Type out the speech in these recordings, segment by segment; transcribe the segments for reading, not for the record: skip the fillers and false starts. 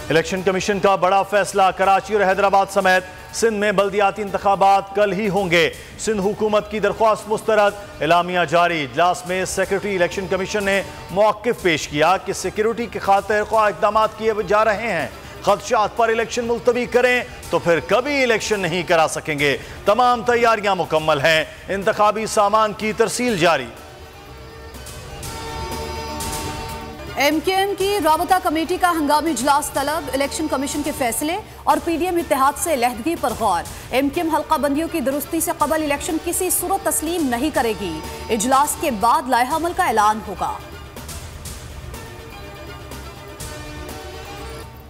Election commission का बड़ा फैसला, कराची और हैदराबाद समेत सिंध में बल्दियाती इंतखाबात कल ही होंगे। सिंध हुकूमत की दरख्वास्त मुस्तरद, एलामिया जारी। इजलास में सेक्रेटरी इलेक्शन कमीशन ने मौक़िफ़ पेश किया कि सिक्योरिटी की खातिर ख्वाह इक़दाम किए जा रहे हैं। खदशात पर इलेक्शन मुलतवी करें तो फिर कभी इलेक्शन नहीं करा सकेंगे। तमाम तैयारियां मुकम्मल हैं, इंतखाबी सामान की तरसील जारी। MKM की राबता कमेटी का हंगामी इजलास तलब, इलेक्शन कमीशन के फैसले और PDM इत्तेहाद से लहदगी पर गौर। MKM हल्का बंदियों की दुरुस्ती से कबल इलेक्शन किसी सूरत तस्लीम नहीं करेगी। इजलास के बाद लाइहा अमल का ऐलान होगा।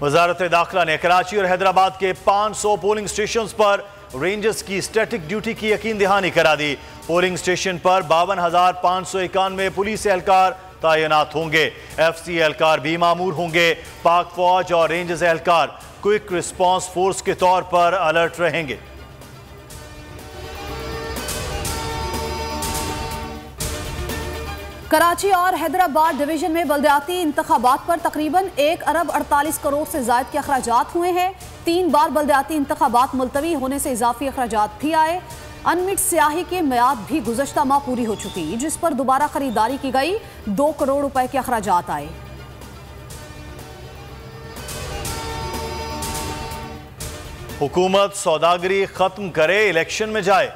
वजारत दाखिला ने कराची और हैदराबाद के 500 पोलिंग स्टेशन पर रेंजर्स की स्टैटिक ड्यूटी की यकीन दहानी करा दी। पोलिंग स्टेशन पर 52,591 पुलिस एहलकार तैनात होंगे। FC एहलकार भी मामूर होंगे। पाक फौज और रेंजर्स एहलकार क्विक रिस्पांस फोर्स के तौर पर अलर्ट रहेंगे। कराची और हैदराबाद डिवीजन में बल्दियाती इंतखाबात पर तकरीबन 1 अरब 48 करोड़ से जायद के अखराजात हुए हैं। 3 बार बल्दियाती इंतखाबात मुलतवी होने से इजाफी अखराजात भी आए। अनमिट स्याही की मियाद भी गुज़श्ता माह पूरी हो चुकी, जिस पर दोबारा खरीदारी की गई। 2 करोड़ रुपए के अखराजात आए। हुकूमत सौदागरी खत्म करे, इलेक्शन में जाए।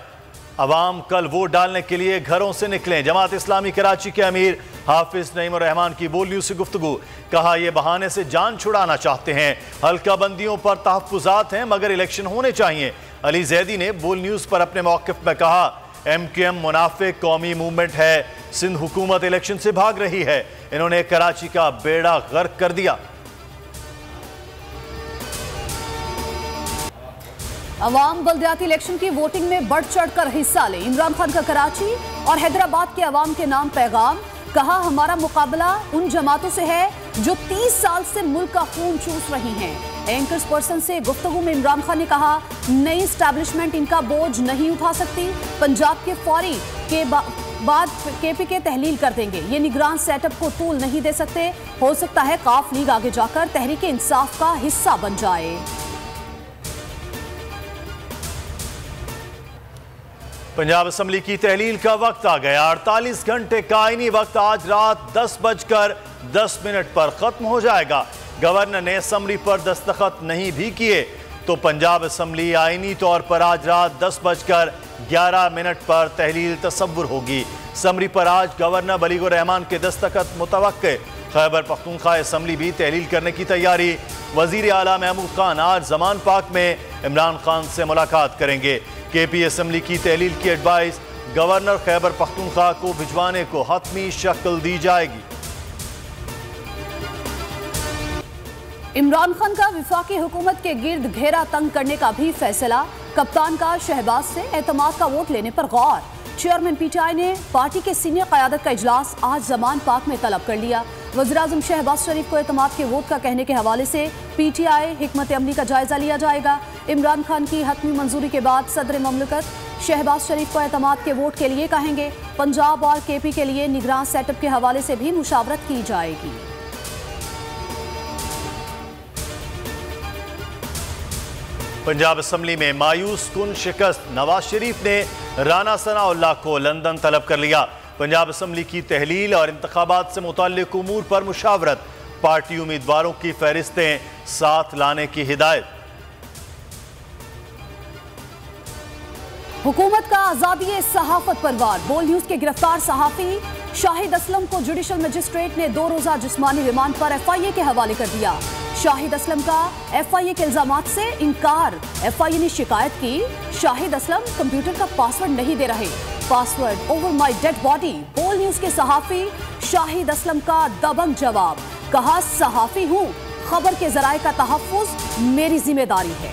अवाम कल वोट डालने के लिए घरों से निकलें। जमात इस्लामी कराची के अमीर हाफिज नईम रहमान की बोल न्यूज़ से गुफ्तगू, कहा यह बहाने से जान छुड़ाना चाहते हैं। हल्का बंदियों पर तहफ़्फ़ुज़ात हैं मगर इलेक्शन होने चाहिए। अली जैदी ने बोल न्यूज़ पर अपने मौक़िफ़ में कहा, MKM मुनाफिक कौमी मूवमेंट है। सिंध हुकूमत इलेक्शन से भाग रही है। इन्होंने कराची का बेड़ा गर्क कर दिया। अवाम बल्दियाती इलेक्शन की वोटिंग में बढ़ चढ़कर हिस्सा लें। इमरान खान का कराची और हैदराबाद के अवाम के नाम पैगाम, कहा हमारा मुकाबला उन जमातों से है जो 30 साल से मुल्क का खून चूस रही हैं। एंकर्स पर्सन से गुफ्तगू में इमरान खान ने कहा, नई एस्टैब्लिशमेंट इनका बोझ नहीं उठा सकती। पंजाब के फौरी के बाद KPK तहलील कर देंगे। ये निगरान सेटअप को तूल नहीं दे सकते। हो सकता है काफ लीग आगे जाकर तहरीक इंसाफ का हिस्सा बन जाए। पंजाब असम्बली की तहलील का वक्त आ गया। 48 घंटे का आईनी वक्त आज रात 10:10 पर खत्म हो जाएगा। गवर्नर ने असम्बली पर दस्तखत नहीं भी किए तो पंजाब असम्बली आईनी तौर पर आज रात 10:11 पर तहलील तसव्वुर होगी। असम्बली पर आज गवर्नर बलीगुर रहमान के दस्तखत मुतवक्के। खैबर पख्तूनख्वा असम्बली भी तहलील करने की तैयारी। वजीर आला महमूद खान आज जमान पाक में इमरान खान से मुलाकात करेंगे। KP असम्बली की तहलील की एडवाइस गवर्नर खैबर पख्तूनख्वा को भिजवाने को हतमी शक्ल दी जाएगी। इमरान खान का विफाकी हुकूमत के गिर्द घेरा तंग करने का भी फैसला। कप्तान का शहबाज से एतमाद का वोट लेने पर गौर। चेयरमैन PTI ने पार्टी के सीनियर क़यादत का इजलास आज जमान पाक में तलब कर लिया। वज़ीर-ए-आज़म शहबाज शरीफ को एतमाद के वोट का कहने के हवाले से PTI हिकमत अमली का जायजा लिया जाएगा। इमरान खान की हतमी मंजूरी के बाद सदर ममलकत शहबाज शरीफ को एतमाद के वोट के लिए कहेंगे। पंजाब और KP के लिए निगरान सेटअप के हवाले से भी मुशावरत की जाएगी। पंजाब असम्बली में मायूस कुन शिकस्त, नवाज शरीफ ने राना सनाउल्लाह को लंदन तलब कर लिया। पंजाब असम्बली की तहलील और इंतखाबात से मुताल्लिक उमूर पर मुशावरत। पार्टी उम्मीदवारों की फहरिस्तें साथ लाने की हिदायत। हुकूमत का आजादी सहाफत पर वार। बोल न्यूज के गिरफ्तार सहाफी शाहिद असलम को जुडिशल मजिस्ट्रेट ने 2 रोजा जिस्मानी रिमांड पर FIA के हवाले कर दिया। शाहिद असलम का FIA के इल्जामात से इनकार। FIA ने शिकायत की, शाहिद असलम कंप्यूटर का पासवर्ड नहीं दे रहे। Password over my dead body. बोल न्यूज के सहाफी शाहिद असलम का दबंग जवाब, कहा सहाफी हूं, खबर के जराए का तहफ्फुज मेरी जिम्मेदारी है।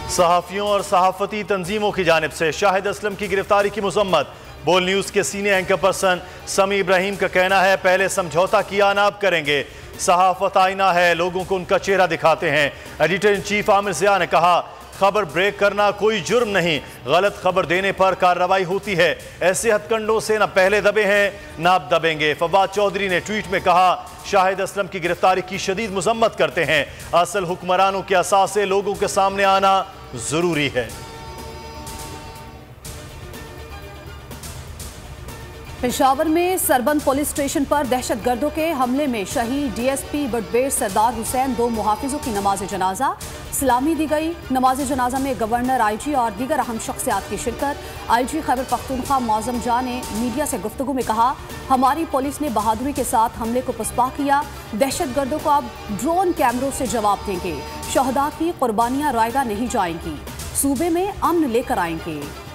सहाफियों और सहाफती तंजीमों की जानिब से शाहिद असलम की गिरफ्तारी की मुजम्मत। बोल न्यूज़ के सीनियर एंकर पर्सन समी इब्राहिम का कहना है, पहले समझौता किया ना अब करेंगे। सहाफत आईना है, लोगों को उनका चेहरा दिखाते हैं। Editor in chief Aamir Zia ने कहा, खबर ब्रेक करना कोई जुर्म नहीं, गलत खबर देने पर कार्रवाई होती है। ऐसे हथकंडों से न पहले दबे हैं न अब दबेंगे। फवाद चौधरी ने ट्वीट में कहा, शाहिद असलम की गिरफ्तारी की शदीद मजम्मत करते हैं। असल हुक्मरानों के असासे लोगों के सामने आना जरूरी है। पेशावर में सरबंद पुलिस स्टेशन पर दहशतगर्दों के हमले में शहीद डीएसपी बटबेर सरदार हुसैन 2 मुहाफिजों की नमाज जनाजा सलामी दी गई। नमाज जनाजा में गवर्नर, आईजी और दीगर अहम शख्सियात की शिरकत। आईजी खैबर पख्तूनख्वा मौजम जा ने मीडिया से गुफ्तगू में कहा, हमारी पुलिस ने बहादुरी के साथ हमले को पुष्पा किया। दहशतगर्दों को अब ड्रोन कैमरों से जवाब देंगे। शहदा की कुर्बानियां रायगा नहीं जाएंगी, सूबे में अमन लेकर आएंगे।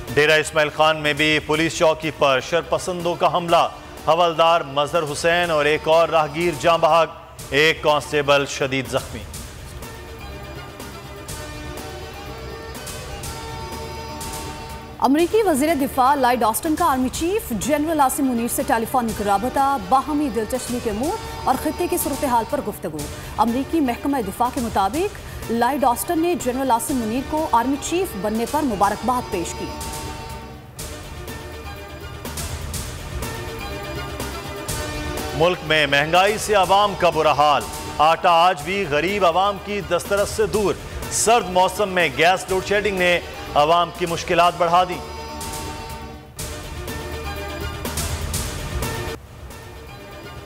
डेरा इस्माइल खान में भी पुलिस चौकी पर शरपसंदों का हमला। हवलदार मजहर हुसैन और एक और राहगीर जाँ बहक, एक कांस्टेबल शदीद जख्मी। अमरीकी वजीर दिफा लॉयड ऑस्टिन का army chief general Asim Munir से टेलीफोनिक राबता, बाहमी दिलचस्पी के अमूर और खित्ते की सूरत हाल पर गुफ्तगू। अमरीकी महकमा दिफा के मुताबिक लॉयड ऑस्टिन ने जनरल आसिम मुनीर को आर्मी चीफ बनने पर मुबारकबाद पेश की। मुल्क में महंगाई से आवाम का बुरा हाल। आटा आज भी गरीब आवाम की दस्तरस से दूर। सर्द मौसम में गैस लोड शेडिंग ने आवाम की मुश्किलात बढ़ा दी।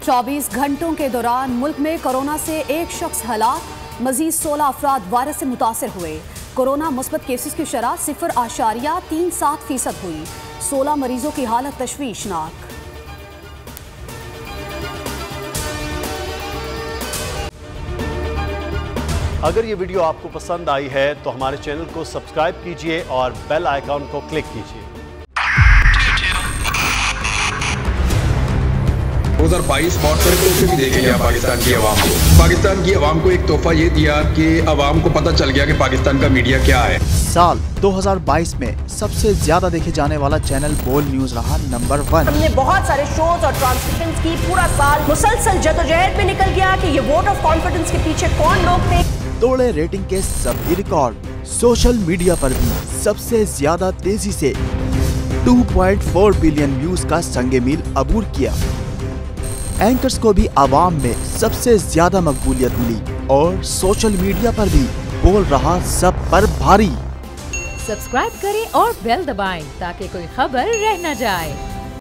चौबीस घंटों के दौरान मुल्क में कोरोना से एक शख्स हलाक, मजीद 16 अफराद वायरस से मुतासर हुए। कोरोना मुस्बत केसेस की शरह 0.37% हुई। 16 मरीजों की हालत तशवीशनाक। अगर ये वीडियो आपको पसंद आई है तो हमारे चैनल को सब्सक्राइब कीजिए और बेल आइकॉन को क्लिक कीजिए। 2022 बहुत सारे तोहफे भी देखे गया पाकिस्तान की आवाम को। पाकिस्तान की आवाम को एक तोहफा ये दिया कि आवाम को पता चल गया कि पाकिस्तान का मीडिया क्या है। साल 2022 में सबसे ज्यादा देखे जाने वाला चैनल बोल न्यूज रहा नंबर 1। हमने बहुत सारे शोज और ट्रांसमिशंस की। पूरा साल मुसलसल जदोजहद में निकल गया कि ये वोट ऑफ कॉन्फिडेंस के पीछे कौन लोग थे। तोड़े रेटिंग के सभी रिकॉर्ड। सोशल मीडिया पर भी सबसे ज्यादा तेजी से 2.4 बिलियन व्यूज का संगे मील अबूर किया। एंकर्स को भी आवाम में सबसे ज्यादा मकबूलियत मिली और सोशल मीडिया पर भी बोल रहा सब पर भारी। सब्सक्राइब करें और बेल दबाएं ताकि कोई खबर रह न जाए।